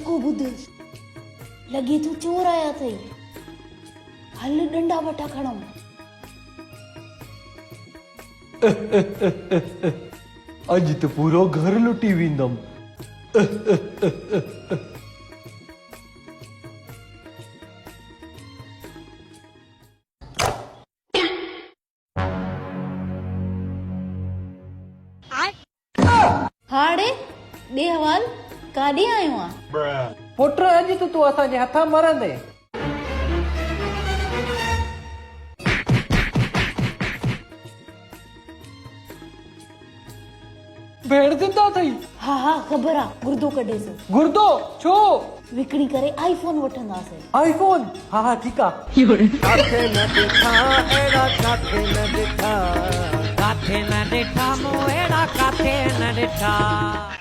नको ॿुधसि लॻे थो चोर आया अथई हल डंडा वठा खणूं अज तो पूरो घर लुटी वेंदम हाड़े ॾे हवाल काॾे आयो आहे पुट अॼु तूं असांजे हथां मरंदे भेड़ ज़िंदा अथई हा हा ख़बर आहे गुर्दो कढेसि गुर्दो छो विकिणी करे आईफोन वठंदासीं आईफोन हा हा ठीकु आहे काथे न ॾिठा मूं अहिड़ा काथे न ॾिठा